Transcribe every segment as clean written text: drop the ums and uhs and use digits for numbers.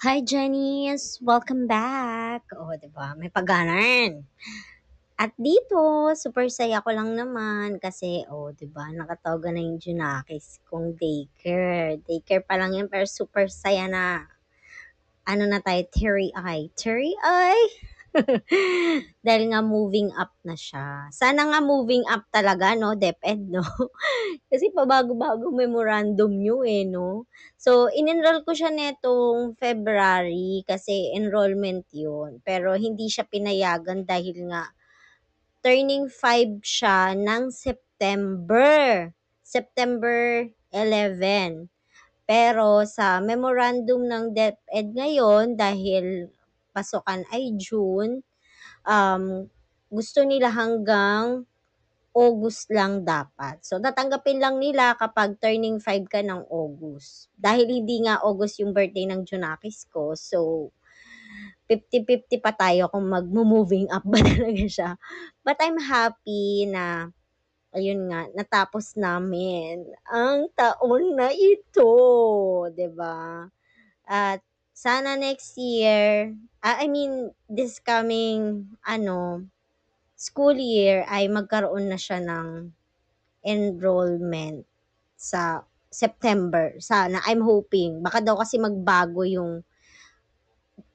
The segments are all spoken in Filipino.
Hi, Janice! Welcome back! O, di ba? May pag-ganan. At dito, super saya ko lang naman kasi, di ba, nakatawagan na yung Junakis kong daycare. Daycare pa lang yan, pero super saya na. Ano na tayo, teary-eye. Teary-eye? Dahil nga moving up na siya. Sana nga moving up talaga, no? DepEd, no? Kasi pabago-bago memorandum nyo no? So, in-enroll ko siya netong February kasi enrollment yun. Pero hindi siya pinayagan dahil nga turning 5 siya ng September. September 11. Pero sa memorandum ng DepEd ngayon, dahil pasukan ay June, um, gusto nila hanggang August lang dapat. So, tatanggapin lang nila kapag turning 5 ka ng August. Dahil hindi nga August yung birthday ng Junakis ko, so 50-50 pa tayo kung mag-moving up ba talaga siya. But I'm happy na, ayun nga, natapos namin ang taon na ito, 'di ba? At sana next year, I mean, this coming, school year ay magkaroon na siya ng enrollment sa September. Sana, I'm hoping. Baka daw kasi magbago yung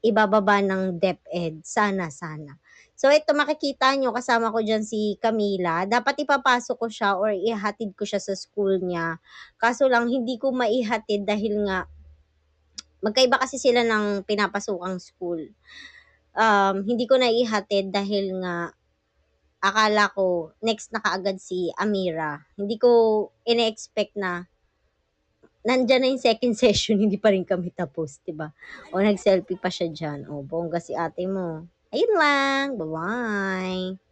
ibababa ng DepEd. Sana, sana. So, ito makikita nyo, kasama ko dyan si Camila. Dapat ipapasok ko siya or ihatid ko siya sa school niya. Kaso lang, hindi ko maihatid dahil nga, magkaiba kasi sila ng pinapasukang school. Hindi ko na ihatid dahil nga, akala ko, next na kaagad si Amira. Hindi ko ine-expect na nandiyan na yung second session, hindi pa rin kami tapos, 'di ba? O nag-selfie pa siya diyan. O bongga si ate mo. Ayun lang. Bye-bye.